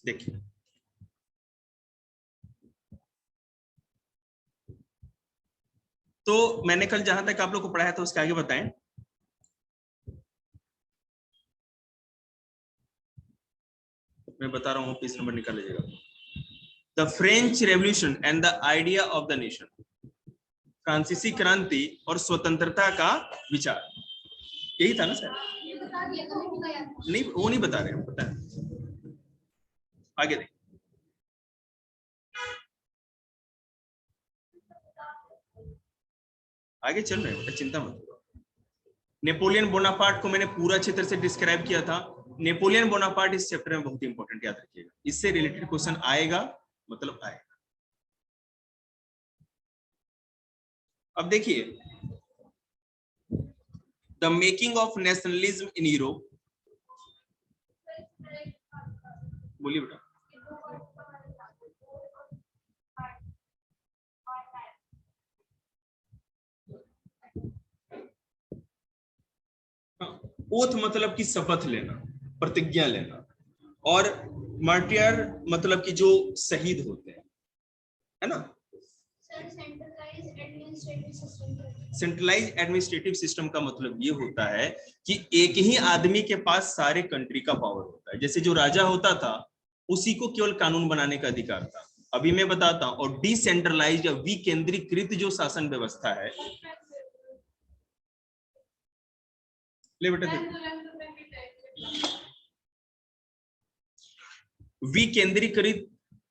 देखिए तो मैंने कल जहां तक आप लोग को पढ़ाया था उसके आगे बताएं। मैं बता रहा हूं, पेज नंबर निकाल लीजिएगा। The French revolution and the idea of the nation, फ्रांसीसी क्रांति और स्वतंत्रता का विचार, यही था ना सर? नहीं, वो नहीं बता रहे हैं, पता है। आगे देखिए, आगे चल रहे हैं, चिंता मत करो। नेपोलियन बोनापार्ट को मैंने पूरा अच्छी तरह से डिस्क्राइब किया था। नेपोलियन बोनापार्ट इस चैप्टर में बहुत इंपॉर्टेंट, याद रखिएगा, इससे रिलेटेड क्वेश्चन आएगा, मतलब आएगा। अब देखिए, the making of nationalism in Europe, बोलिए बेटा। ओथ मतलब कि शपथ लेना, प्रतिज्ञा लेना, और मार्टियर मतलब कि जो शहीद होते हैं, है ना। सेंट्रलाइज एडमिनिस्ट्रेटिव सिस्टम का मतलब ये होता है कि एक ही आदमी के पास सारे कंट्री का पावर होता है। जैसे जो राजा होता था उसी को केवल कानून बनाने का अधिकार था। अभी मैं बताता हूं। और डिसेंट्रलाइज या विकेंद्रीकृत जो शासन व्यवस्था है, ले बेटा, विकेंद्रीकृत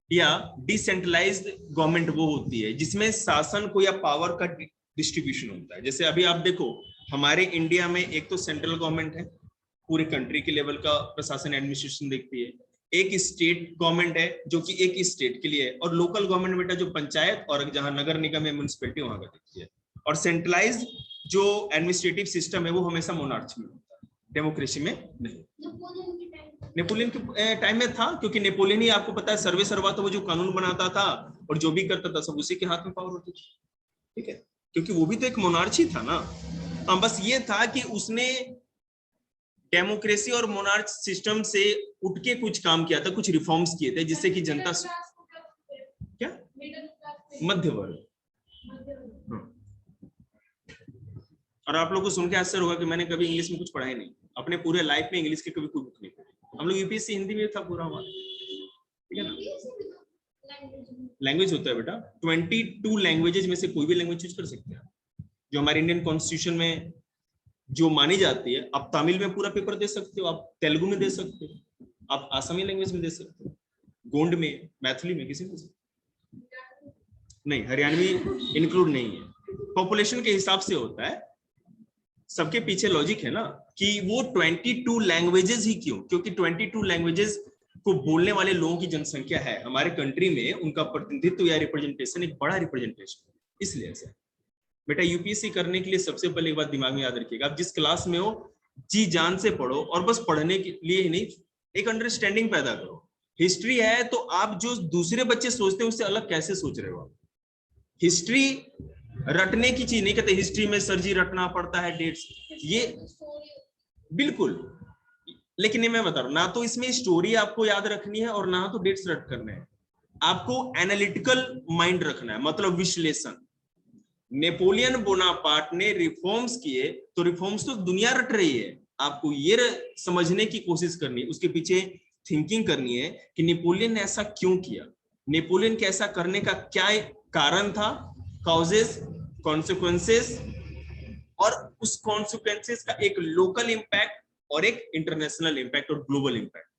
या डिसेंट्रलाइज्ड गवर्नमेंट वो होती है जिसमें शासन को या पावर का डिस्ट्रीब्यूशन होता है। जैसे अभी आप देखो, हमारे इंडिया में एक तो सेंट्रल गवर्नमेंट है, पूरे कंट्री के लेवल का प्रशासन एडमिनिस्ट्रेशन देखती है। एक स्टेट गवर्नमेंट है जो कि एक स्टेट के लिए है, और लोकल गवर्नमेंट बेटा जो पंचायत और जहां नगर निगम या म्युनिसिपैलिटी वहां का देखती है। और सेंट्रलाइज जो एडमिनिस्ट्रेटिव सिस्टम है वो हमेशा मोनार्ची में होता है, डेमोक्रेसी में नहीं। नेपोलियन के टाइम में था, क्योंकि नेपोलियन ही आपको पता है सर्वे सर्वा तो वो जो कानून बनाता था और जो भी करता था सब उसी के हाथ में पावर होती थी, ठीक है, क्योंकि वो भी तो एक मोनार्ची था ना। हाँ, बस ये था कि उसने डेमोक्रेसी और मोनार्च सिस्टम से उठ के कुछ काम किया था, कुछ रिफॉर्म्स किए थे जिससे कि जनता, क्या मध्य वर्ग। और आप लोगों को सुन के आश्चर्य होगा कि मैंने कभी इंग्लिश में कुछ पढ़ा ही नहीं, अपने पूरे लाइफ में इंग्लिश की कभी कोई बुक नहीं पढ़ी। हम लोग यूपीएससी हिंदी में था पूरा हमारा, ठीक है ना। लैंग्वेज होता है बेटा, 22 लैंग्वेजेस में से कोई भी लैंग्वेज चूज कर सकते हैं जो हमारे इंडियन कॉन्स्टिट्यूशन में जो मानी जाती है। आप तमिल में पूरा पेपर दे सकते हो, आप तेलुगु में दे सकते हो, आप आसामी लैंग्वेज में दे सकते हो, गोंड में, मैथिली में, किसी में नहीं, हरियाणवी इंक्लूड नहीं है। पॉपुलेशन के हिसाब से होता है, सबके पीछे लॉजिक है ना कि वो 22 लैंग्वेजेस ही क्यों, क्योंकि 22 लैंग्वेजेस को बोलने वाले लोगों की जनसंख्या है हमारे कंट्री में, उनका प्रतिनिधित्व या रिप्रेजेंटेशन एक बड़ा रिप्रेजेंटेशन, इसलिए ऐसा। बेटा यूपीएससी करने के लिए सबसे पहले एक बात दिमाग में याद रखिएगा, आप जिस क्लास में हो जी जान से पढ़ो, और बस पढ़ने के लिए ही नहीं, एक अंडरस्टैंडिंग पैदा करो। हिस्ट्री है तो आप जो दूसरे बच्चे सोचते हैं उससे अलग कैसे सोच रहे हो। हिस्ट्री रटने की चीज नहीं कहते, हिस्ट्री में सर जी रटना पड़ता है डेट्स, ये बिल्कुल। लेकिन ये मैं बता रहा हूं, ना तो इसमें स्टोरी आपको याद रखनी है और ना तो डेट्स रट करने हैं। आपको एनालिटिकल माइंड रखना है, मतलब विश्लेषण। नेपोलियन बोनापार्ट ने रिफॉर्म्स किए तो रिफॉर्म्स तो दुनिया रट रही है, आपको ये समझने की कोशिश करनी है, उसके पीछे थिंकिंग करनी है कि नेपोलियन ने ऐसा क्यों किया, नेपोलियन के ऐसा करने का क्या कारण था, कॉजेस, कॉन्सिक्वेंसेस, और उस कॉन्सिक्वेंसेस का एक लोकल इंपैक्ट और एक इंटरनेशनल इंपैक्ट और ग्लोबल इंपैक्ट।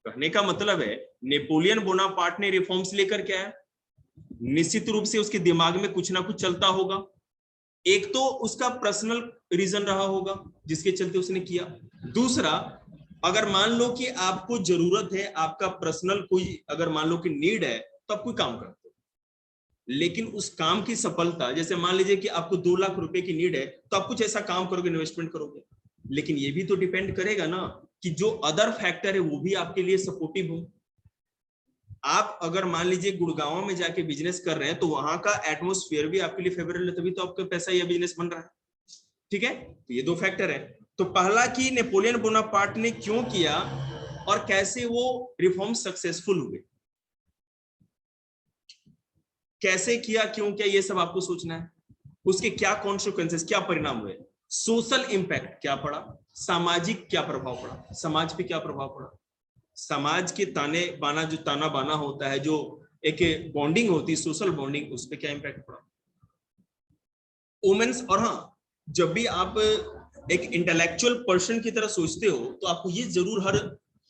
कहने का मतलब है नेपोलियन बोनापार्ट ने रिफॉर्म्स लेकर के आया, निश्चित रूप से उसके दिमाग में कुछ ना कुछ चलता होगा, एक तो उसका पर्सनल रीजन रहा होगा जिसके चलते उसने किया। दूसरा, अगर मान लो कि आपको जरूरत है, आपका पर्सनल कोई अगर मान लो कि नीड है तो आप कोई काम करते हो, लेकिन उस काम की सफलता, जैसे मान लीजिए कि आपको 2 लाख रुपए की नीड है तो आप कुछ ऐसा काम करोगे, इन्वेस्टमेंट करोगे, लेकिन ये भी तो डिपेंड करेगा ना कि जो अदर फैक्टर है वो भी आपके लिए सपोर्टिव हो। आप अगर मान लीजिए गुड़गांव में जाके बिजनेस कर रहे हैं तो वहां का एटमोस्फेयर भी आपके लिए फेवरेबल है, तभी तो आपका पैसा या बिजनेस बन रहा है, ठीक है। तो ये 2 फैक्टर है। तो पहला कि नेपोलियन बोनापार्ट ने क्यों किया, और कैसे वो रिफॉर्म सक्सेसफुल हुए, कैसे किया, क्यों किया, ये सब आपको सोचना है। उसके क्या कॉन्सिक्वेंसेस, क्या परिणाम हुए, सोशल इंपैक्ट क्या पड़ा, सामाजिक क्या प्रभाव पड़ा, समाज पे क्या प्रभाव पड़ा, समाज के ताने बाना, जो ताना बाना होता है, जो एक बॉन्डिंग होती है, सोशल बॉन्डिंग, उस पर क्या इंपैक्ट पड़ा, वुमेन्स। और हाँ, जब भी आप एक इंटेलेक्चुअल पर्सन की तरह सोचते हो तो आपको ये जरूर हर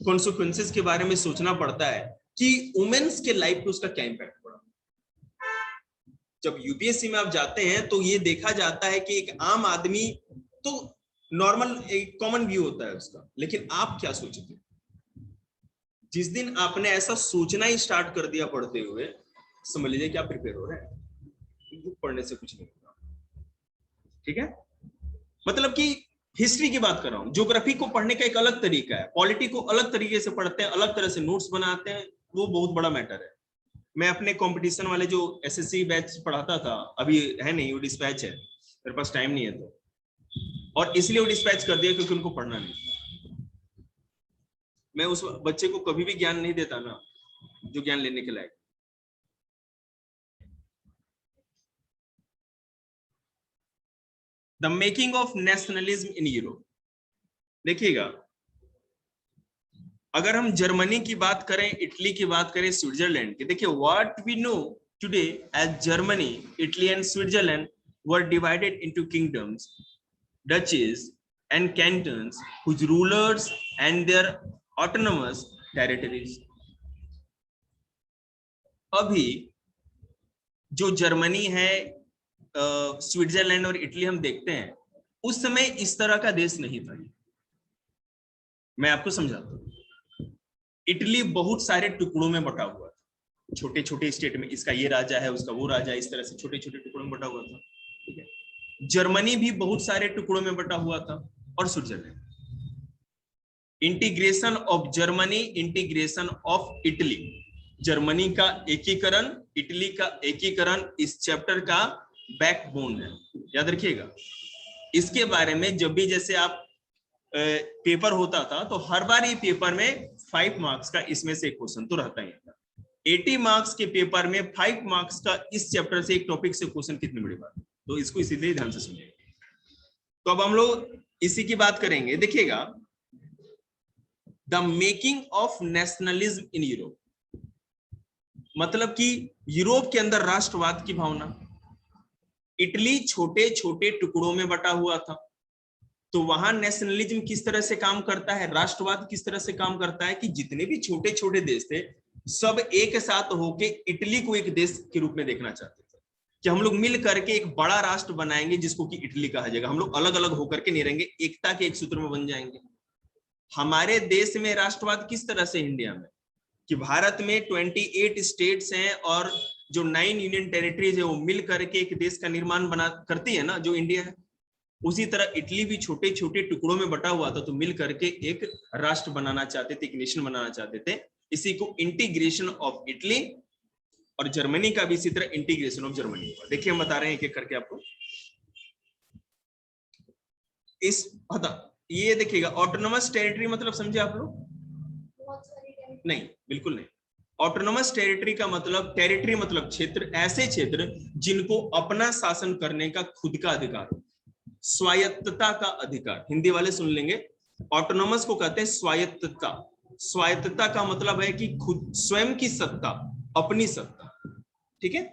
कॉन्सिक्वेंसेस के बारे में सोचना पड़ता है कि वुमेन्स के लाइफ पे उसका क्या इंपैक्ट पड़ा। जब यूपीएससी में आप जाते हैं तो ये देखा जाता है कि एक आम आदमी तो नॉर्मल एक कॉमन व्यू होता है उसका, लेकिन आप क्या सोचते हैं? जिस दिन आपने ऐसा सोचना ही स्टार्ट कर दिया पढ़ते हुए, समझ लीजिए कि आप प्रिपेयर हो रहे हैं। बुक पढ़ने से कुछ नहीं होगा, ठीक है। मतलब कि हिस्ट्री की बात कर रहा हूं, ज्योग्राफी को पढ़ने का एक अलग तरीका है, पॉलिटी को अलग तरीके से पढ़ते हैं, अलग तरह से नोट्स बनाते हैं, वो बहुत बड़ा मैटर है। मैं अपने कंपटीशन वाले जो एसएससी बैच पढ़ाता था, अभी है नहीं, वो डिस्पैच है, मेरे पास टाइम नहीं है तो, और इसलिए वो डिस्पैच कर दिया क्योंकि उनको पढ़ना नहीं था। मैं उस बच्चे को कभी भी ज्ञान नहीं देता ना जो ज्ञान लेने के लायक। The making of nationalism in Europe. देखिएगा, अगर हम जर्मनी की बात करें, इटली की बात करें, स्विट्जरलैंड की, देखिए what we know today as Germany, Italy and Switzerland were divided into kingdoms, duchies and cantons whose rulers and their autonomous territories. अभी जो जर्मनी है, स्विट्जरलैंड और इटली हम देखते हैं, उस समय इस तरह का देश नहीं था। मैं आपको समझाता हूं। इटली बहुत सारे टुकड़ों में बटा हुआ था, छोटे छोटे स्टेट में, इसका ये राजा है, उसका वो राजा है, इस तरह से छोटे छोटे टुकड़ों में बटा हुआ था, ठीक है। जर्मनी भी बहुत सारे टुकड़ों में बटा हुआ था, और Switzerland. Integration of Germany, integration of Italy, Germany का एकीकरण, इटली का एकीकरण इस चैप्टर का बैकबोन है, याद रखिएगा। इसके बारे में जब भी जैसे आप पेपर होता था तो हर बार ये पेपर में 5 मार्क्स का इसमें से एक क्वेश्चन तो रहता ही था। 80 मार्क्स के पेपर में 5 मार्क्स का इस चैप्टर से एक टॉपिक से क्वेश्चन, कितनी बड़ी बात, तो इसको इसीलिए ध्यान से सुनिए। तो अब हम लोग इसी की बात करेंगे। देखिएगा, the making of nationalism in Europe, मतलब कि यूरोप के अंदर राष्ट्रवाद की भावना। इटली छोटे छोटे टुकड़ों में बटा हुआ था, तो वहां नेशनलिज्म किस तरह से काम करता है, राष्ट्रवाद किस तरह से काम करता है कि जितने भी छोटे छोटे देश थे सब एक साथ होके इटली को एक देश के रूप में देखना चाहते थे, कि हम लोग मिल करके एक बड़ा राष्ट्र बनाएंगे जिसको कि इटली कहा जाएगा। हम लोग अलग अलग होकर के नहीं रहेंगे, एकता के एक सूत्र में बन जाएंगे। हमारे देश में राष्ट्रवाद किस तरह से, इंडिया में, कि भारत में 28 स्टेट्स हैं और जो 9 यूनियन टेरिटरीज है वो मिल करके एक देश का निर्माण बना करती है ना, जो इंडिया है। उसी तरह इटली भी छोटे छोटे टुकड़ों में बटा हुआ था, तो मिल करके एक राष्ट्र बनाना चाहते थे, एक नेशन बनाना चाहते थे। इसी को इंटीग्रेशन ऑफ इटली, और जर्मनी का भी इसी तरह इंटीग्रेशन ऑफ जर्मनी हुआ। देखिए हम बता रहे हैं एक एक करके आपको। इस ये देखिएगा, ऑटोनोमस टेरिटरी मतलब समझे आप लोग? नहीं, बिल्कुल नहीं। ऑटोनोमस टेरिटरी का मतलब, टेरिटरी मतलब क्षेत्र, ऐसे क्षेत्र जिनको अपना शासन करने का खुद का अधिकार हो, स्वायत्तता का अधिकार। हिंदी वाले सुन लेंगे, ऑटोनोमस को कहते हैं स्वायत्तता। स्वायत्तता का मतलब है कि खुद स्वयं की सत्ता, अपनी सत्ता, ठीक है।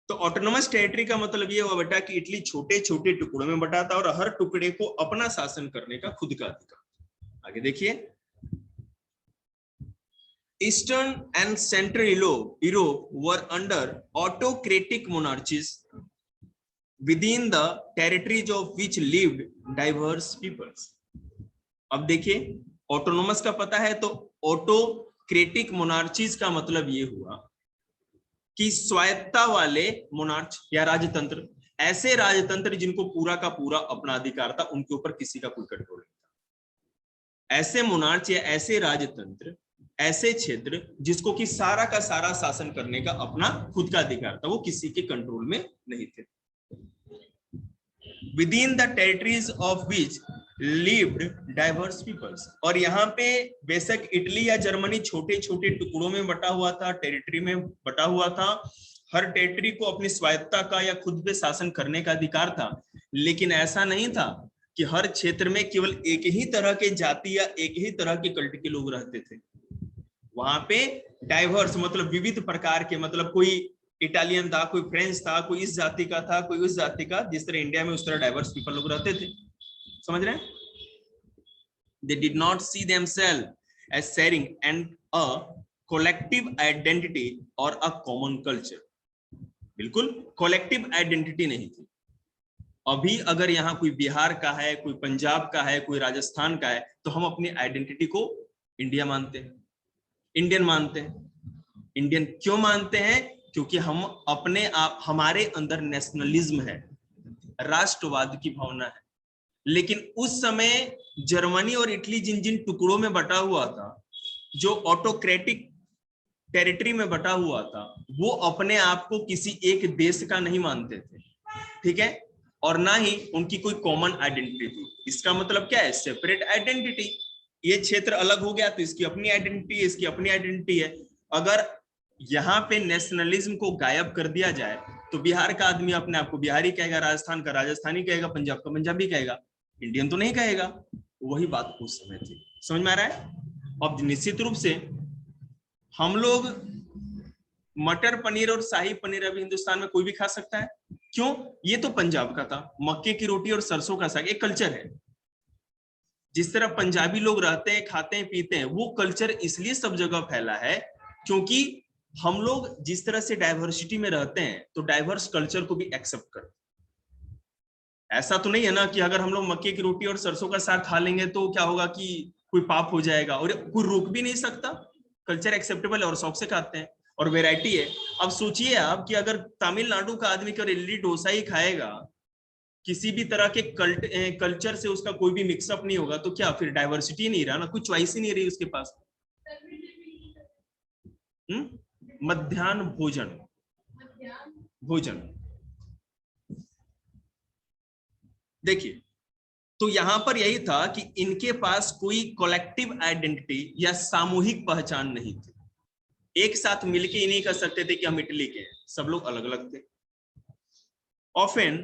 तो ऑटोनोमस टेरिटरी का मतलब ये हुआ बेटा कि इटली छोटे छोटे टुकड़ों में बटा था और हर टुकड़े को अपना शासन करने का खुद का अधिकार। आगे देखिए, eastern and central Europe were under autocratic monarchies within the territories of which lived diverse peoples। अब देखिए, ऑटोनोमस का पता है, तो ऑटोक्रेटिक मोनार्चीज का मतलब ये हुआ कि स्वायत्ता वाले मोनार्च या राजतंत्र, ऐसे राजतंत्र जिनको पूरा का पूरा अपना अधिकार था, उनके ऊपर किसी का कोई कंट्रोल नहीं था। ऐसे मोनार्च या ऐसे राजतंत्र, ऐसे क्षेत्र जिसको कि सारा का सारा शासन करने का अपना खुद का अधिकार था, वो किसी के कंट्रोल में नहीं थे। Within the territories of which lived diverse peoples। और यहाँ पे बेशक इटली या जर्मनी छोटे छोटे टुकड़ों में बटा हुआ था, टेरिटरी में बटा हुआ था, हर टेरिटरी को अपनी स्वायत्तता का या खुद पे शासन करने का अधिकार था, लेकिन ऐसा नहीं था कि हर क्षेत्र में केवल एक ही तरह के जाति या एक ही तरह के कल्ट के लोग रहते थे। वहां पे डाइवर्स मतलब विविध प्रकार के, मतलब कोई इटालियन था, कोई फ्रेंच था, कोई इस जाति का था, कोई उस जाति का, जिस तरह इंडिया में उस तरह डाइवर्स पीपल लोग रहते थे। समझ रहे हैं? They did not see themselves as sharing and a collective identity or a common culture। बिल्कुल collective identity नहीं थी। अभी अगर यहाँ कोई बिहार का है, कोई पंजाब का है, कोई राजस्थान का है, तो हम अपनी आइडेंटिटी को इंडिया मानते हैं, इंडियन मानते हैं। इंडियन क्यों मानते हैं? क्योंकि हम अपने आप, हमारे अंदर नेशनलिज्म है, राष्ट्रवाद की भावना है। लेकिन उस समय जर्मनी और इटली जिन जिन टुकड़ों में बटा हुआ था, जो ऑटोक्रेटिक टेरिटरी में बटा हुआ था, वो अपने आप को किसी एक देश का नहीं मानते थे, ठीक है, और ना ही उनकी कोई कॉमन आइडेंटिटी थी। इसका मतलब क्या है? Separate identity. ये क्षेत्र अलग हो गया तो इसकी अपनी आइडेंटिटी है, इसकी अपनी आइडेंटिटी है। अगर यहाँ पे नेशनलिज्म को गायब कर दिया जाए तो बिहार का आदमी अपने आप को बिहारी कहेगा, राजस्थान का राजस्थानी कहेगा, पंजाब का पंजाबी कहेगा, इंडियन तो नहीं कहेगा। वही बात उस समय थी। समझ में आ रहा है? अब निश्चित रूप से हम लोग मटर पनीर और शाही पनीर अभी हिंदुस्तान में कोई भी खा सकता है। क्यों? ये तो पंजाब का था। मक्के की रोटी और सरसों का साग एक कल्चर है। जिस तरह पंजाबी लोग रहते हैं, खाते हैं, पीते हैं, वो कल्चर इसलिए सब जगह फैला है क्योंकि हम लोग जिस तरह से डाइवर्सिटी में रहते हैं तो डाइवर्स कल्चर को भी एक्सेप्ट करते हैं। ऐसा तो नहीं है ना कि अगर हम लोग मक्के की रोटी और सरसों का साग खा लेंगे तो क्या होगा कि कोई पाप हो जाएगा, और कोई रोक भी नहीं सकता। कल्चर एक्सेप्टेबल है और शौक से खाते हैं और वैरायटी है। अब सोचिए आप कि अगर तमिलनाडु का आदमी केवल इडली डोसा ही खाएगा, किसी भी तरह के कल्चर से उसका कोई भी मिक्सअप नहीं होगा, तो क्या फिर डाइवर्सिटी नहीं रहा ना, कोई चॉइस ही नहीं रही उसके पास। मध्याह्न भोजन, भोजन देखिए, तो यहां पर यही था कि इनके पास कोई कलेक्टिव आइडेंटिटी या सामूहिक पहचान नहीं थी। एक साथ मिलके ही नहीं कर सकते थे कि हम इटली के हैं, सब लोग अलग अलग थे। Often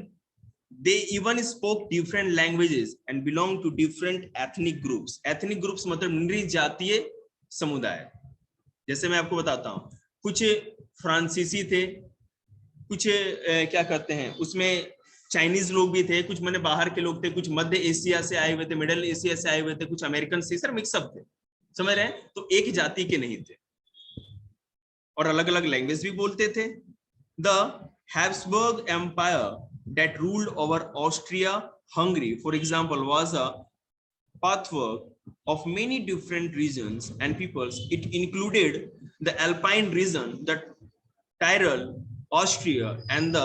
they even spoke different languages and belonged to different ethnic groups। ethnic groups मतलब नृजातीय समुदाय। जैसे मैं आपको बताता हूं, कुछ फ्रांसीसी थे, कुछ क्या कहते हैं उसमें चाइनीज लोग भी थे, कुछ मैंने बाहर के लोग थे, कुछ मध्य एशिया से आए हुए थे, मिडिल एशिया से आए हुए थे, कुछ अमेरिकन से, सर मिक्सअप थे। समझ रहे हैं? तो एक जाति के नहीं थे और अलग अलग लैंग्वेज भी बोलते थे। The Habsburg Empire that ruled over Austria Hungary, for example, was a patchwork of many different regions and peoples. It included the Alpine region, the Tyrol, Austria, and the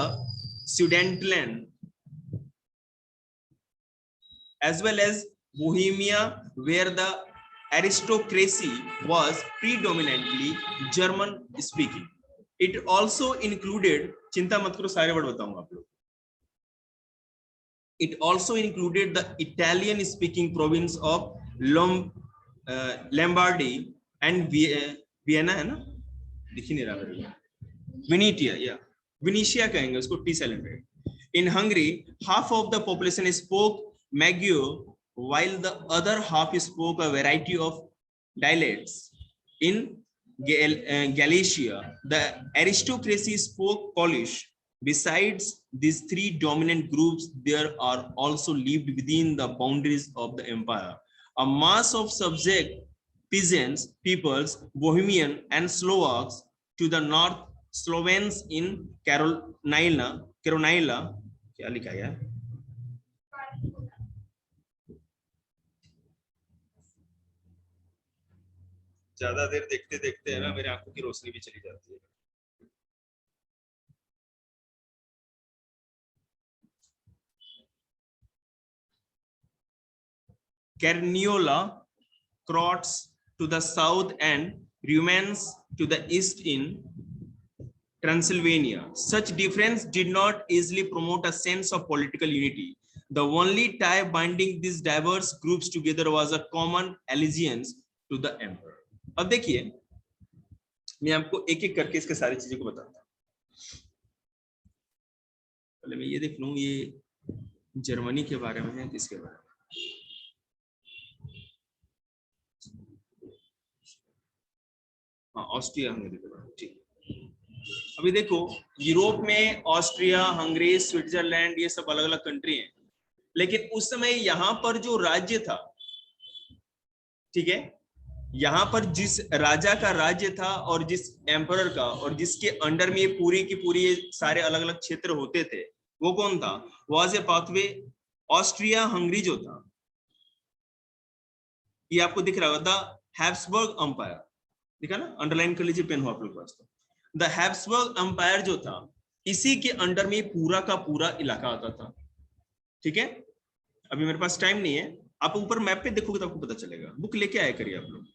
Sudetenland, as well as Bohemia, where the aristocracy was predominantly German speaking. It also included, चिंता मत करो सारे word बताऊंगा आप लोग। It also included the Italian speaking province of Lombardy and Vienna, है ना? दिख ही नहीं रहा मेरे को। Venetia, yeah, Venetia कहेंगे उसको, T silent है। In Hungary, half of the population spoke Magyar, while the other half spoke a variety of dialects. In Galicia, the aristocracy spoke Polish. Besides these three dominant groups, there are also lived within the boundaries of the empire a mass of subject peasants, peoples, Bohemian and Slovaks to the north, Slovens in Carolina, क्या लिखा है? ज्यादा देर देखते देखते है ना मेरे आंखों की रोशनी भी चली जाती है। Carniola, Croats to the south and Rumans to the east in Transylvania. Such difference did not easily promote a sense of political unity. The only tie binding these diverse groups together was a common allegiance to the emperor. अब देखिए, मैं आपको एक एक करके इसके सारी चीजों को बताता हूँ। पहले मैं ये देख लूं, ये जर्मनी के बारे में है, किसके बारे में? हाँ, ऑस्ट्रिया हंगरी के बारे में। ठीक, अभी देखो, यूरोप में ऑस्ट्रिया, हंगरी, स्विट्जरलैंड, ये सब अलग अलग कंट्री हैं, लेकिन उस समय यहाँ पर जो राज्य था, ठीक है, यहाँ पर जिस राजा का राज्य था और जिस एम्परर का, और जिसके अंडर में ये पूरी की पूरी सारे अलग अलग क्षेत्र होते थे, वो कौन था? Was a pathway Austria Hungary जो था, ये आपको दिख रहा होगा, द हैब्सबर्ग अंपायर, दिखा ना, अंडरलाइन कर लीजिए, पेन हो आप लोग के पास तो। द हैब्सबर्ग अंपायर जो था, इसी के अंडर में पूरा का पूरा इलाका आता था, ठीक है। अभी मेरे पास टाइम नहीं है, आप ऊपर मैप पे देखोगे तो आपको पता चलेगा, बुक लेके आया करिए आप लोग।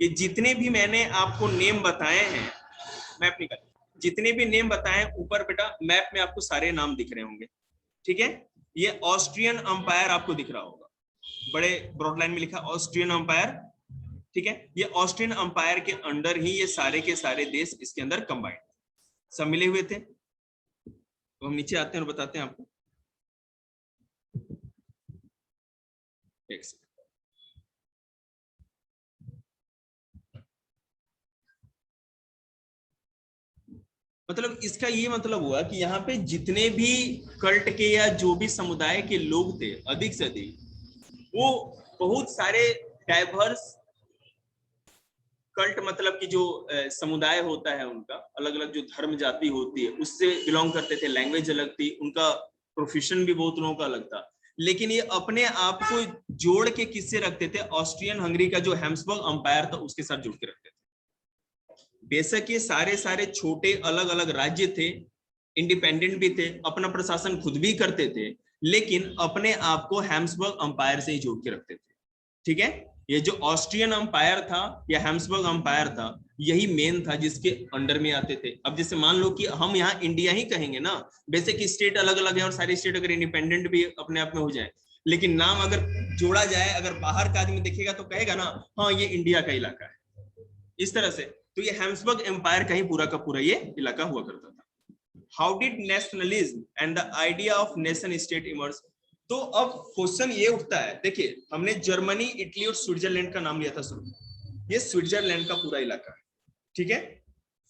ये जितने भी मैंने आपको नेम बताए हैं, मैप निकाल, जितने भी नेम बताए हैं ऊपर बेटा मैप में आपको सारे नाम दिख रहे होंगे, ठीक है। ये ऑस्ट्रियन अंपायर आपको दिख रहा होगा, बड़े ब्रॉड लाइन में लिखा ऑस्ट्रियन अंपायर, ठीक है। ये ऑस्ट्रियन अंपायर के अंडर ही ये सारे के सारे देश इसके अंदर कंबाइंड सब मिले हुए थे। तो हम नीचे आते हैं और बताते हैं आपको, एक सेकंड। मतलब इसका ये मतलब हुआ कि यहाँ पे जितने भी कल्ट के या जो भी समुदाय के लोग थे, अधिक से अधिक वो बहुत सारे डाइवर्स कल्ट, मतलब कि जो समुदाय होता है उनका अलग अलग जो धर्म जाति होती है उससे बिलोंग करते थे, लैंग्वेज अलग थी, उनका प्रोफेशन भी बहुत लोगों का अलग था, लेकिन ये अपने आप को जोड़ के किससे रखते थे? ऑस्ट्रियन हंगरी का जो हैब्सबर्ग अंपायर था उसके साथ जोड़ के रखते थे। बेशक ये सारे सारे छोटे अलग अलग राज्य थे, इंडिपेंडेंट भी थे, अपना प्रशासन खुद भी करते थे, लेकिन अपने आप को हैब्सबर्ग अंपायर से ही जोड़ के रखते थे, ठीक है। ये जो ऑस्ट्रियन अंपायर था या हैब्सबर्ग अंपायर था, यही मेन था जिसके अंडर में आते थे। अब जैसे मान लो कि हम यहाँ इंडिया ही कहेंगे ना, बेशक स्टेट अलग अलग है और सारे स्टेट अगर इंडिपेंडेंट भी अपने आप में हो जाए, लेकिन नाम अगर जोड़ा जाए, अगर बाहर का आदमी देखेगा तो कहेगा ना हाँ ये इंडिया का इलाका है, इस तरह से। तो ये हैब्सबर्ग एम्पायर का ही पूरा का पूरा ये इलाका हुआ करता था। How did nationalism and the idea of nation state emerge? तो अब क्वेश्चन ये उठता है, देखिए हमने जर्मनी, इटली और स्विट्जरलैंड का नाम लिया था शुरू, ये स्विट्जरलैंड का पूरा इलाका है, ठीक है।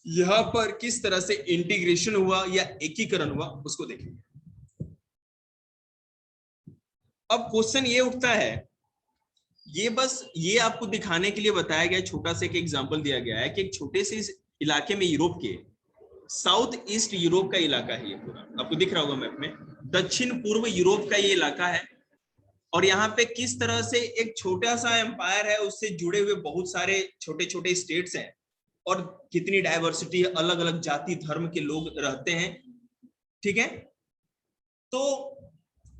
यहां पर किस तरह से इंटीग्रेशन हुआ या एकीकरण हुआ उसको देखेंगे। अब क्वेश्चन ये उठता है, ये बस ये आपको दिखाने के लिए बताया गया, छोटा सा एक एग्जांपल दिया गया है कि एक छोटे से इस इलाके में, यूरोप के साउथ ईस्ट यूरोप का इलाका है ये पूरा, आपको दिख रहा होगा मैप में, दक्षिण पूर्व यूरोप का ये इलाका है। और यहाँ पे किस तरह से एक छोटा सा एम्पायर है, उससे जुड़े हुए बहुत सारे छोटे छोटे स्टेट्स हैं, और कितनी डाइवर्सिटी, अलग अलग जाति धर्म के लोग रहते हैं, ठीक है। तो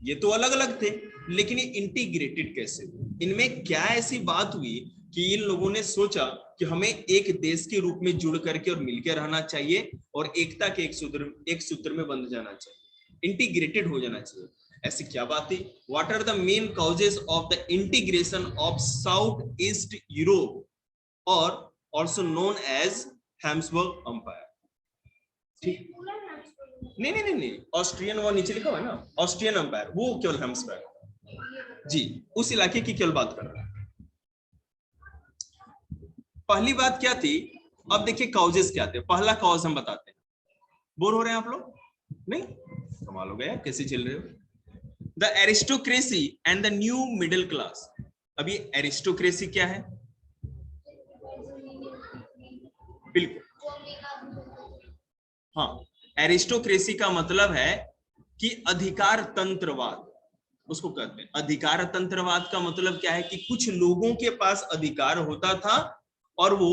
ये तो अलग अलग थे, लेकिन ये इंटीग्रेटेड कैसे? इनमें क्या ऐसी बात हुई कि इन लोगों ने सोचा कि हमें एक देश के रूप में जुड़ करके और मिलकर रहना चाहिए और एकता के एक सूत्र में बंध जाना चाहिए, इंटीग्रेटेड हो जाना चाहिए। ऐसी क्या बात है? What are the main causes of the integration of south east Europe और also known as Habsburg empire? ठीक, नहीं, ऑस्ट्रियन वो नीचे लिखा हुआ है ना, ऑस्ट्रियन अंपायर, वो केवल हैब्सबर्ग जी, उस इलाके की केवल बात कर रहा है। पहली बात क्या थी? अब देखिए कॉजेस क्या थे। पहला कॉज हम बताते हैं। बोर हो रहे हैं आप लोग? नहीं, कमाल हो गया, कैसे चल रहे हो? The aristocracy and the new middle class. अभी एरिस्टोक्रेसी क्या है? बिल्कुल, हाँ, एरिस्टोक्रेसी का मतलब है कि अधिकार तंत्रवाद, उसको कहते हैं। अधिकार तंत्रवाद का मतलब क्या है कि कुछ लोगों के पास अधिकार होता था और वो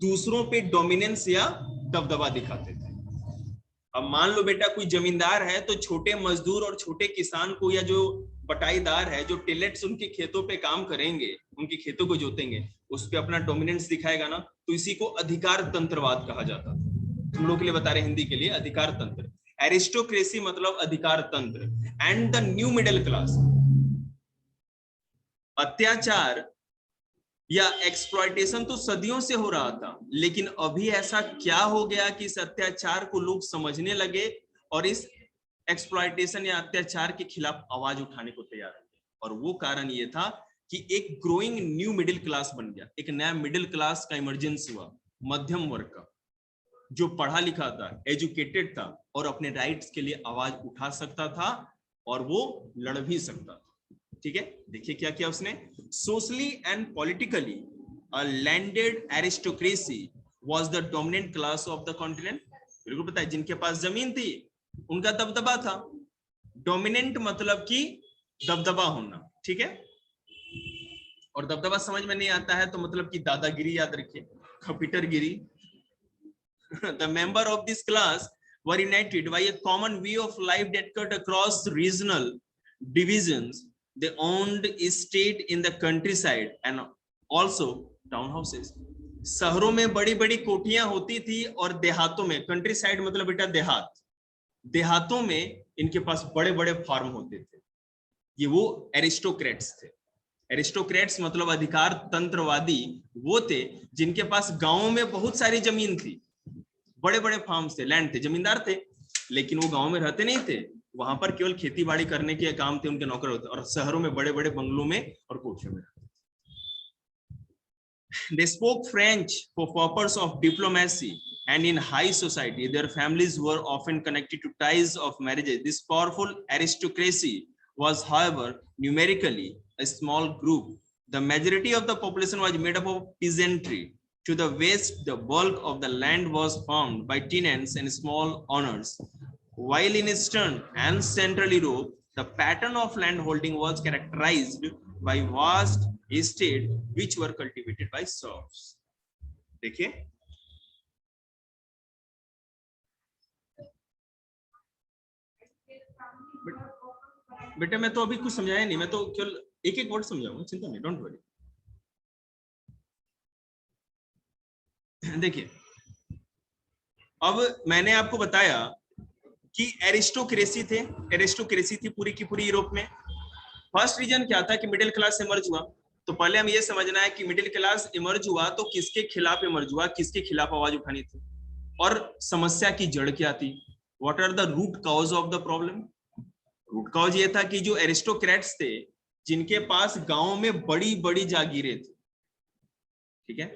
दूसरों पे डोमिनेंस या दबदबा दिखाते थे। अब मान लो बेटा कोई जमींदार है तो छोटे मजदूर और छोटे किसान को, या जो बटाईदार है, जो टिलेट्स उनके खेतों पे काम करेंगे, उनके खेतों को जोतेंगे, उस पे अपना डोमिनेंस दिखाएगा ना, तो इसी को अधिकार तंत्रवाद कहा जाता था। तुम लोग के लिए बता रहे हिंदी के लिए, अधिकार तंत्र। एरिस्टोक्रेसी मतलब अधिकार तंत्र, and the new middle class. अत्याचार या एक्सप्लॉयटेशन तो सदियों से हो रहा था, लेकिन अभी ऐसा क्या हो गया कि इस अत्याचार को लोग समझने लगे और इस एक्सप्लॉयटेशन या अत्याचार के खिलाफ आवाज उठाने को तैयार हो गए। और वो कारण ये था कि एक ग्रोइंग न्यू मिडिल क्लास बन गया, एक नया मिडिल क्लास का इमरजेंस हुआ, मध्यम वर्ग का, जो पढ़ा लिखा था, एजुकेटेड था और अपने राइट्स के लिए आवाज उठा सकता था और वो लड़ भी सकता था। ठीक है, देखिए क्या किया उसने। Socially and politically a landed aristocracy was the dominant class of the continent. बिल्कुल पता है, जिनके पास जमीन थी उनका दबदबा था। डोमिनेंट मतलब कि दबदबा होना, ठीक है। और दबदबा समझ में नहीं आता है तो मतलब कि दादागिरी याद रखिए, खपीटरगिरी। The member of this class were united by a common way of life that cut across regional divisions. They owned estate in the countryside and also townhouses. शहरों में बड़ी बड़ी कोठियां होती थी और देहातों में, कंट्री साइड मतलब बेटा देहात, देहातों में इनके पास बड़े बड़े फार्म होते थे। ये वो एरिस्टोक्रेट्स थे। एरिस्टोक्रेट्स मतलब अधिकार तंत्रवादी वो थे जिनके पास गांवों में बहुत सारी जमीन थी, बड़े बड़े फार्म्स थे, लैंड थे, जमींदार थे, लेकिन वो गांव में रहते नहीं थे, वहां पर केवल खेती बाड़ी करने के काम थे, उनके नौकर होते, और शहरों में बड़े बड़े बंगलों में और कोठियों में रहते। They spoke French for purpose of diplomacy, and in high society their families were often connected to ties of marriage. This powerful aristocracy was, however, numerically a small group. The majority of the population was made up of peasantry. To the west, the bulk of the land was farmed by tenants and small owners, while in eastern and central Europe, the pattern of land holding was characterized by vast estates which were cultivated by serfs. देखिए, बेटा मैं तो अभी कुछ समझाया नहीं, मैं तो केवल एक एक वर्ड समझाऊंगा, चिंता नहीं, डोंट वरी। देखिए, अब मैंने आपको बताया कि एरिस्टोक्रेसी थे, एरिस्टोक्रेसी थी पूरी की पूरी यूरोप में। फर्स्ट रीजन क्या था कि मिडिल क्लास इमर्ज हुआ। तो पहले हम ये समझना है कि मिडिल क्लास इमर्ज हुआ तो किसके खिलाफ इमर्ज हुआ, किसके खिलाफ आवाज उठानी थी, और समस्या की जड़ क्या थी, what are the root cause of the problem. Root cause ये था कि जो एरिस्टोक्रेट्स थे जिनके पास गांव में बड़ी बड़ी जागीरें थी, ठीक है,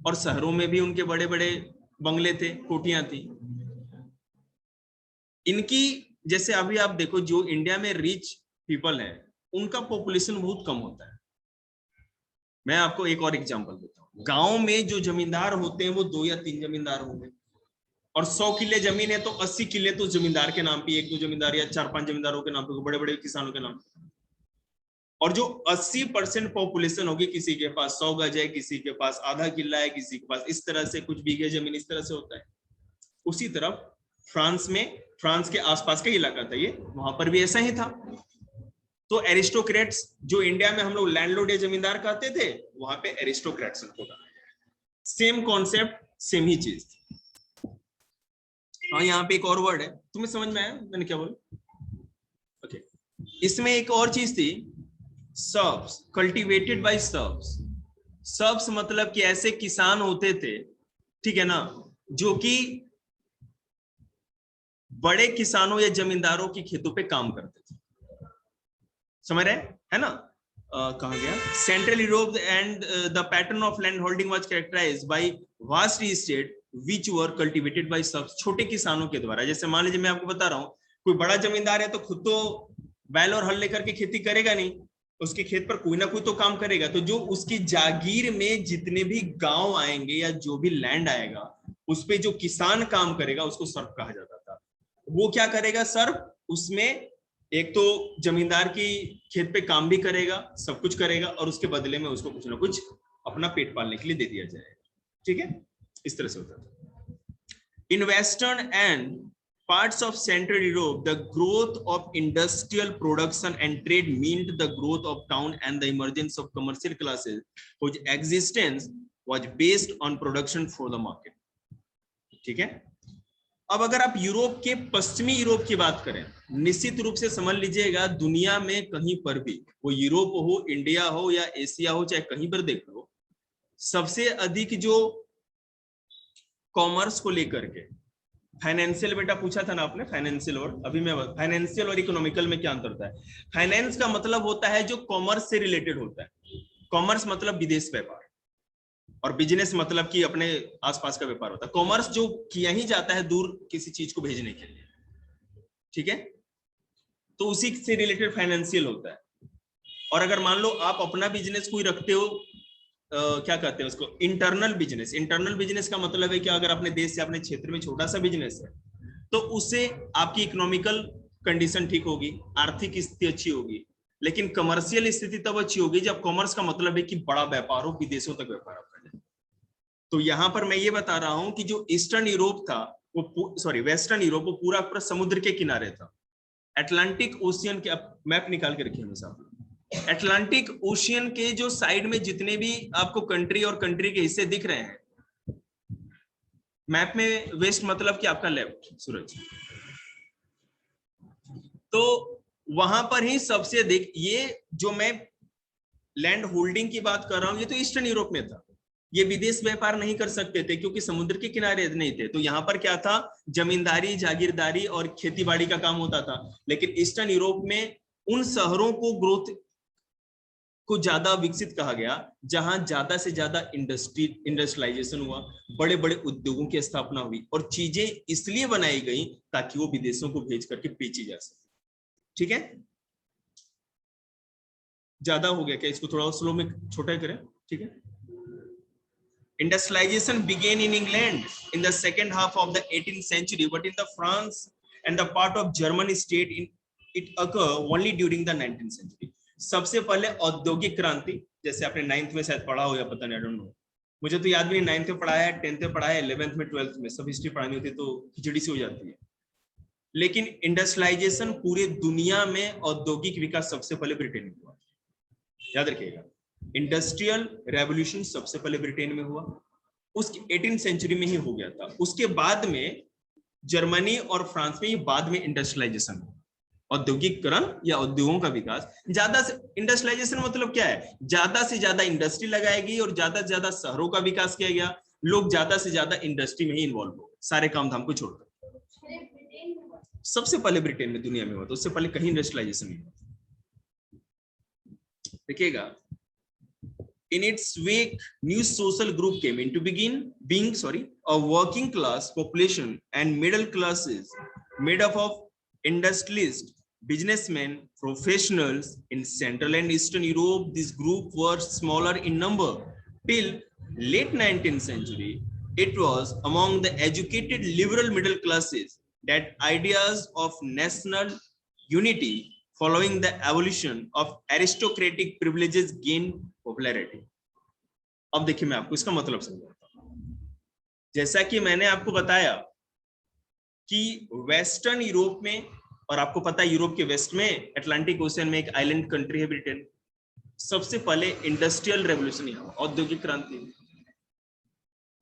और शहरों में भी उनके बड़े बड़े बंगले थे, कोठियां थी, इनकी, जैसे अभी आप देखो जो इंडिया में रिच पीपल है उनका पॉपुलेशन बहुत कम होता है। मैं आपको एक और एग्जांपल देता हूँ, गांव में जो जमींदार होते हैं वो 2 या 3 जमींदार होंगे, और 100 किले जमीन है तो 80 किले तो जमींदार के नाम पे, 1-2 जमींदार या 4-5 जमींदारों के नाम पे, बड़े बड़े किसानों के नाम पे। और जो 80% पॉपुलेशन होगी, किसी के पास 100 गज है, किसी के पास आधा किला है, किसी के पास इस तरह से कुछ बीघे जमीन, इस तरह से होता है। उसी तरफ फ्रांस में, फ्रांस के आसपास का इलाका था ये, वहां पर भी ऐसा ही था। तो एरिस्टोक्रेट्स जो इंडिया में हम लोग लैंडलॉर्ड या जमींदार कहते थे, वहां पे एरिस्टोक्रेट्स होगा। सेम कॉन्सेप्ट, सेम ही चीज। हाँ, यहाँ पे एक और वर्ड है, तुम्हें समझ में आया मैंने क्या बोला? ओके, इसमें एक और चीज थी, shrubs, cultivated by shrubs. Shrubs मतलब कि ऐसे किसान होते थे, ठीक है ना, जो कि बड़े किसानों या जमींदारों की खेतों पे काम करते थे। समझ रहे है ना? कहा गया central Europe and the pattern of land holding was characterized by vast estate which were cultivated by serfs, छोटे किसानों के द्वारा। जैसे मान लीजिए मैं आपको बता रहा हूं, कोई बड़ा जमींदार है तो खुद तो बैल और हल लेकर के खेती करेगा नहीं, उसके खेत पर कोई ना कोई तो काम करेगा। तो जो उसकी जागीर में जितने भी गांव आएंगे या जो भी लैंड आएगा उस पे जो किसान काम करेगा उसको सर्फ कहा जाता था। वो क्या करेगा सर्फ, उसमें एक तो जमींदार की खेत पे काम भी करेगा, सब कुछ करेगा, और उसके बदले में उसको कुछ ना कुछ अपना पेट पालने के लिए दे दिया जाएगा। ठीक है, इस तरह से होता था। In western and parts of Central Europe, the growth of industrial production and trade meant the growth of town and the emergence of commercial classes whose existence was based on production for the market. ठीक है, अब अगर आप Europe के, पश्चिमी Europe की बात करें, निश्चित रूप से समझ लीजिएगा दुनिया में कहीं पर भी, वो यूरोप हो, इंडिया हो या एशिया हो, चाहे कहीं पर देख लो, सबसे अधिक जो कॉमर्स को लेकर के, फाइनेंशियल बेटा पूछा था ना आपने, फाइनेंशियल और, अभी मैं फाइनेंशियल और इकोनॉमिकल में क्या अंतर होता है। फाइनेंस का मतलब होता है जो कॉमर्स से रिलेटेड होता है। कॉमर्स मतलब विदेश व्यापार, और बिजनेस मतलब कि अपने आसपास का व्यापार होता है। कॉमर्स जो किया ही जाता है दूर किसी चीज को भेजने के लिए, ठीक है, तो उसी से रिलेटेड फाइनेंशियल होता है। और अगर मान लो आप अपना बिजनेस कोई रखते हो, क्या कहते हैं उसको, इंटरनल बिजनेस। इंटरनल बिजनेस का मतलब है कि अगर अपने देश या अपने क्षेत्र में छोटा सा बिजनेस है, तो उससे आपकी इकोनॉमिकल कंडीशन ठीक होगी, आर्थिक स्थिति अच्छी होगी। लेकिन कमर्शियल स्थिति तब अच्छी होगी जब कॉमर्स का मतलब है कि बड़ा व्यापार हो, विदेशों तक व्यापार हो। तो यहां पर मैं ये बता रहा हूं कि जो ईस्टर्न यूरोप था, वो सॉरी वेस्टर्न यूरोप, वो पूरा पूरा समुद्र के किनारे था। अटलांटिक ओशियन के, मैप निकाल के रखिए हमेशा, अटलांटिक ओशियन के जो साइड में जितने भी आपको कंट्री और कंट्री के हिस्से दिख रहे हैं मैप में, वेस्ट मतलब कि आपका लेफ्ट, सूरज, तो वहां पर ही सबसे अधिक, ये जो मैं लैंड होल्डिंग की बात कर रहा हूं, ये तो ईस्टर्न यूरोप में था। ये विदेश व्यापार नहीं कर सकते थे क्योंकि समुद्र के किनारे नहीं थे। तो यहाँ पर क्या था, जमींदारी, जागीरदारी और खेतीबाड़ी का काम होता था। लेकिन ईस्टर्न यूरोप में उन शहरों को ग्रोथ को ज्यादा विकसित कहा गया जहां ज्यादा से ज्यादा इंडस्ट्रियलाइजेशन हुआ, बड़े बड़े उद्योगों की स्थापना हुई, और चीजें इसलिए बनाई गई ताकि वो विदेशों को भेज करके बेची जा सके। ठीक है, ज्यादा हो गया क्या, इसको थोड़ा स्लो में छोटा करें, ठीक है। Industrialization began in England in the second half of the 18th century, but in the France and the part of German state it occurred only during the 19th century. सबसे पहले औद्योगिक क्रांति, जैसे आपने 9th में शायद पढ़ा हो या पता नहीं, I don't know, मुझे तो याद भी नहीं, 9th में पढ़ा है, 10th में पढ़ा है, 11th में, 12th में, सब हिस्ट्री पढ़ानी होती तो खिचड़ी से हो जाती है। लेकिन इंडस्ट्रियलाइजेशन पूरे दुनिया में औद्योगिक विकास सबसे पहले ब्रिटेन में हुआ, याद रखिएगा। इंडस्ट्रियल रेवोल्यूशन सबसे पहले ब्रिटेन में हुआ, उसकी 18th सेंचुरी में ही हो गया था। उसके बाद में जर्मनी और फ्रांस में, ये बाद में इंडस्ट्रियलाइजेशन, औद्योगिकरण या उद्योगों का विकास। ज्यादा से इंडस्ट्रियलाइजेशन मतलब क्या है, ज्यादा से ज्यादा इंडस्ट्री लगाएगी और ज्यादा से ज्यादा शहरों का विकास किया गया, लोग ज्यादा से ज्यादा इंडस्ट्री में ही इन्वॉल्व हो, सारे काम धाम को छोड़कर। सबसे पहले ब्रिटेन में दुनिया में हुआ, तो उससे पहले कहीं इंडस्ट्रियलाइजेशन नहीं हुआ। देखिएगा, in its wake, new social group came into being a working class population and middle classes made up of industrialists, businessmen, professionals. In Central and Eastern Europe, this group were smaller in number. Till late 19th century, it was among the educated liberal middle classes that ideas of national unity following the abolition of aristocratic privileges gained popularity. अब देखिए मैं आपको इसका मतलब समझाता हूं। जैसा कि मैंने आपको बताया कि वेस्टर्न यूरोप में, और आपको पता है यूरोप के वेस्ट में अटलांटिक ओशियन में एक आइलैंड कंट्री है ब्रिटेन, सबसे पहले इंडस्ट्रियल रेवोल्यूशन यहाँ, औद्योगिक क्रांति।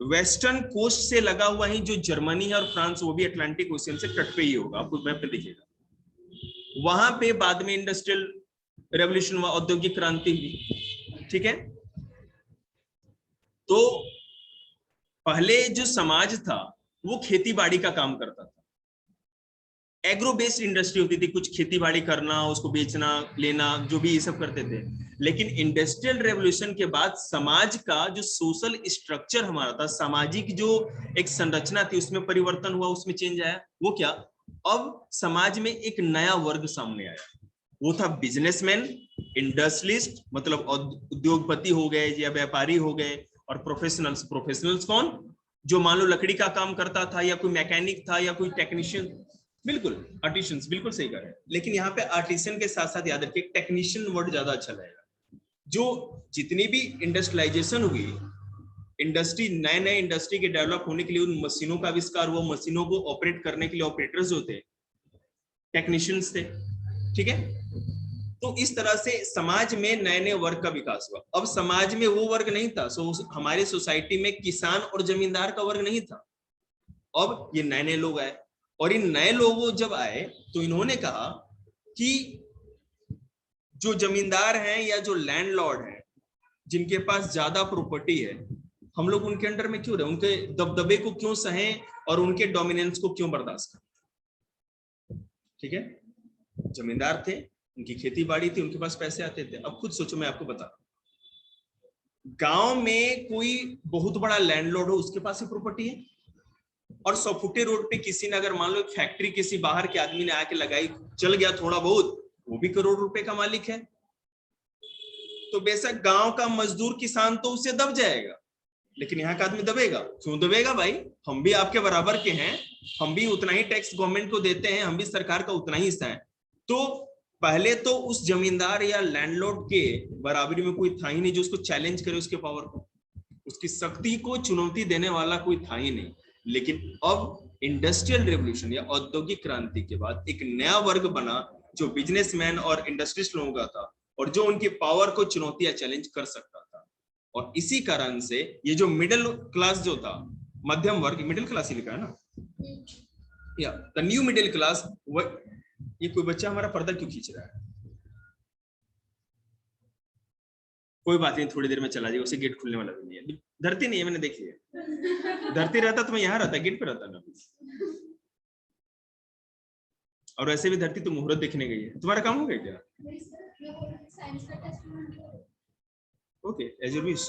वेस्टर्न कोस्ट से लगा हुआ ही जो जर्मनी है और फ्रांस, वो भी अटलांटिक ओशियन से तट पे ही होगा, आपको मैप पे दिखेगा। वहां पे बाद में इंडस्ट्रियल रेवोल्यूशन हुआ, औद्योगिक क्रांति हुई, ठीक है। तो पहले जो समाज था वो खेती बाड़ी का काम करता था, एग्रो बेस्ड इंडस्ट्री होती थी, कुछ खेती बाड़ी करना, उसको बेचना, लेना, जो भी ये सब करते थे। लेकिन इंडस्ट्रियल रेवोल्यूशन के बाद समाज का जो सोशल स्ट्रक्चर हमारा था, सामाजिक जो एक संरचना थी, उसमें परिवर्तन हुआ, उसमें चेंज आया। वो क्या, अब समाज में एक नया वर्ग सामने आया, वो था बिजनेसमैन, इंडस्ट्रियलिस्ट मतलब उद्योगपति हो गए या व्यापारी हो गए, और प्रोफेशनल्स। प्रोफेशनल्स कौन, जो मान लो लकड़ी का काम करता था, या कोई मैकेनिक था, या कोई टेक्नीशियन, बिल्कुल आर्टिशियंस, बिल्कुल सही कह रहे हैं। लेकिन यहाँ पे आर्टिशियन के साथ साथ याद रखिए टेक्नीशियन वर्ड ज्यादा अच्छा लगेगा। जो जितनी भी इंडस्ट्रियलाइजेशन हुई, इंडस्ट्री, नए नए इंडस्ट्री के डेवलप होने के लिए उन मशीनों का आविष्कार हुआ, मशीनों को ऑपरेट करने के लिए ऑपरेटर्स जो थे टेक्नीशियंस थे, ठीक है। तो इस तरह से समाज में नए नए वर्ग का विकास हुआ। अब समाज में वो वर्ग नहीं था, हमारे सोसाइटी में किसान और जमींदार का वर्ग नहीं था, अब ये नए नए लोग आए, और इन नए लोगों जब आए तो इन्होंने कहा कि जो जमींदार हैं या जो लैंडलॉर्ड हैं जिनके पास ज्यादा प्रॉपर्टी है, हम लोग उनके अंडर में क्यों रहे, उनके दबदबे को क्यों सहें और उनके डोमिनेंस को क्यों बर्दाश्त करें। ठीक है, जमींदार थे, उनकी खेती बाड़ी थी, उनके पास पैसे आते थे। अब खुद सोचो, मैं आपको बता, गांव में कोई बहुत बड़ा लैंडलॉर्ड हो, उसके पास ही प्रॉपर्टी है, और 100 फुटे रोड पे किसी ने अगर मान लो एक फैक्ट्री किसी बाहर के आदमी ने आके लगाई, चल गया थोड़ा बहुत, वो भी करोड़ रुपए का मालिक है। तो बेशक गांव का मजदूर किसान तो उसे दब जाएगा, लेकिन यहाँ का आदमी दबेगा क्यों? दबेगा भाई, हम भी आपके बराबर के हैं, हम भी उतना ही टैक्स गवर्नमेंट को देते हैं, हम भी सरकार का उतना ही हिस्सा है। तो पहले तो उस जमींदार या लैंडलॉर्ड के बराबरी में कोई था ही नहीं जो उसको चैलेंज करे, उसके पावर को, उसकी शक्ति को चुनौती देने वाला कोई था ही नहीं। लेकिन अब इंडस्ट्रियल रेवोल्यूशन या औद्योगिक क्रांति के बाद एक नया वर्ग बना जो बिजनेसमैन और इंडस्ट्रियलिस्ट लोगों का था, और जो उनकी पावर को चुनौती या चैलेंज कर सकता था। और इसी कारण से ये जो मिडिल क्लास जो था, मध्यम वर्ग, मिडिल क्लास ही लिखा है ना, या द न्यू मिडिल क्लास। ये कोई बच्चा हमारा पर्दा क्यों खींच रहा है? कोई बात नहीं, थोड़ी देर में चला जाएगा, उसे गेट खुलने वाला भी नहीं है। धरती नहीं है, मैंने देखी है, धरती रहता तो मैं यहाँ रहता, गेट पे रहता ना। और वैसे भी धरती तो मुहूर्त देखने गई है। तुम्हारा काम हो गया क्या? Okay, as you wish.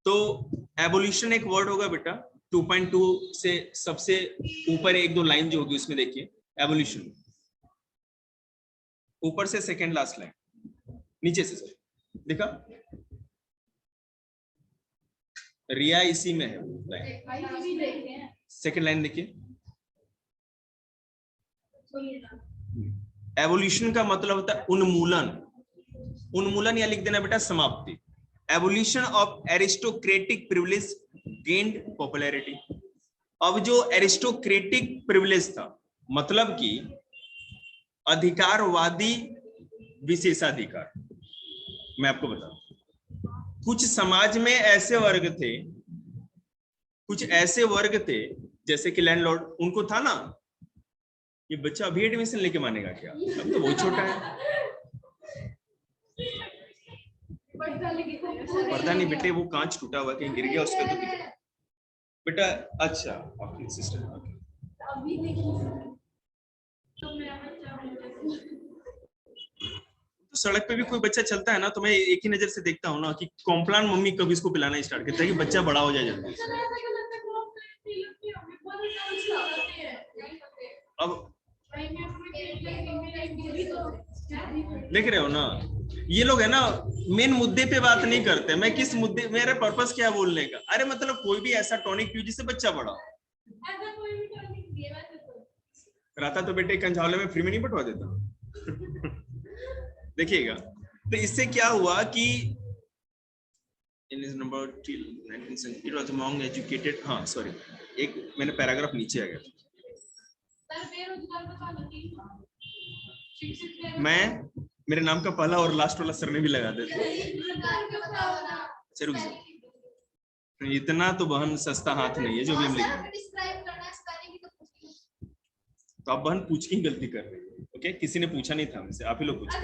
तो एवोल्यूशन एक वर्ड होगा बेटा, 2.2 से सबसे ऊपर एक दो लाइन जो होगी उसमें देखिए, एवोल्यूशन ऊपर से सेकेंड लास्ट लाइन, नीचे से सर देखा, रिया इसी में है लाइन, सेकेंड लाइन देखिए। एवोल्यूशन का मतलब होता है उन्मूलन, उन्मूलन या लिख देना बेटा समाप्ति। Evolution of aristocratic privilege gained popularity. अब जो एरिस्टोक्रेटिक प्रिविलेज था, मतलब कि अधिकारवादी विशेषाधिकार, मैं आपको बताऊं, कुछ समाज में ऐसे वर्ग थे, कुछ ऐसे वर्ग थे जैसे कि लैंडलॉर्ड, उनको था ना, ये बच्चा अभी एडमिशन लेके मानेगा क्या, अब तो बहुत छोटा है। पर्दा नहीं बेटे, वो कांच टूटा हुआ, कहीं गिर गया उसका तो दिख बेटा। अच्छा, आपकी सिस्टर तो सड़क पे भी कोई बच्चा चलता है ना, तो मैं एक ही नजर से देखता हूँ ना कि कॉम्प्लान मम्मी कब इसको पिलाना स्टार्ट करता है कि बच्चा बड़ा हो जाए जल्दी। अब देख रहे हो ना, ये लोग है ना मेन मुद्दे पे बात नहीं करते। मैं किस मुद्दे, मेरा पर्पस क्या बोलने का, अरे मतलब कोई भी ऐसा टॉनिक पीजिए जिससे बच्चा बड़ा रहता तो बेटे कंझावले में फ्री में नहीं बंटवा देता। देखिएगा, तो इससे क्या हुआ कि in is number 19th century it was among educated, हाँ सॉरी, एक मैंने पैराग्राफ नीचे आ गया। मैं मेरे नाम का पहला और लास्ट वाला सर ने भी लगा देते। रुक जाओ, इतना तो बहन सस्ता हाथ नहीं है जो भी हम लिखें। तो आप बहन पूछ के ही गलती कर रही है। ओके, किसी ने पूछा नहीं था हमसे, आप ही लोग पूछे।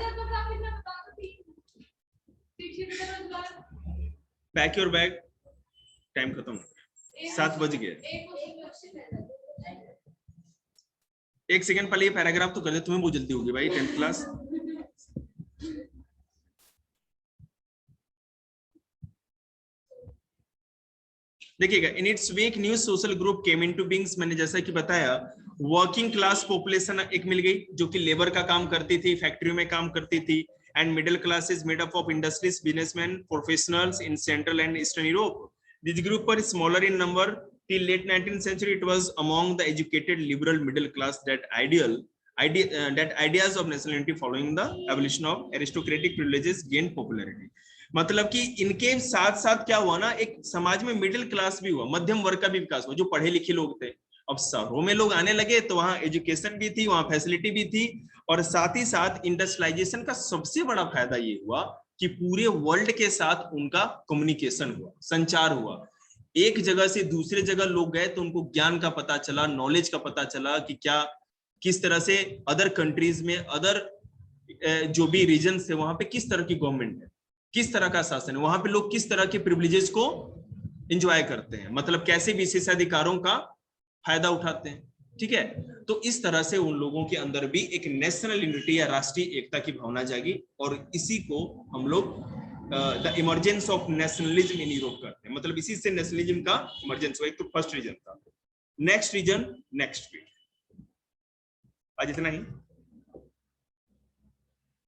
पैक योर बैग, टाइम खत्म, 7 बज गए। एक सेकंड पहले ये पैराग्राफ तो कर दे, तुम्हें बहुत जल्दी होगी भाई, 10th क्लास। देखिएगा, in its wake new social group came into beings. मैंने जैसा कि बताया, वर्किंग क्लास पॉपुलेशन एक मिल गई जो कि लेबर का काम करती थी, फैक्ट्री में काम करती थी, and middle class is made up of industries, businessman, professionals in central and eastern Europe. This group were smaller in number till late 19th century. It was among the educated liberal middle class that ideas of nationality following the abolition of aristocratic privileges gained popularity. मतलब कि इनके साथ साथ क्या हुआ ना, एक समाज में मिडिल क्लास भी हुआ, मध्यम वर्ग का भी विकास हुआ, जो पढ़े लिखे लोग थे। अब शहरों में लोग आने लगे तो वहां एजुकेशन भी थी, वहां फैसिलिटी भी थी, और साथ ही साथ इंडस्ट्रियलाइजेशन का सबसे बड़ा फायदा ये हुआ कि पूरे वर्ल्ड के साथ उनका कम्युनिकेशन हुआ, संचार हुआ। एक जगह से दूसरे जगह लोग गए तो उनको ज्ञान का पता चला, नॉलेज का पता चला कि क्या किस तरह से अदर कंट्रीज में, अदर जो भी रीजन है वहां पे किस तरह की गवर्नमेंट है, किस तरह का शासन है, वहां पे लोग किस तरह के प्रिविलेजेस को एंजॉय करते हैं, मतलब कैसे विशेषाधिकारों का फायदा उठाते हैं। ठीक है, तो इस तरह से उन लोगों के अंदर भी एक नेशनल यूनिटी या राष्ट्रीय एकता की भावना जागी, और इसी को हम लोग the emergence of nationalism in Europe करते हैं। मतलब इसी से नेशनलिज्म का इमरजेंस हुआ। एक तो फर्स्ट रीजन था। Next reason next week. आज इतना ही।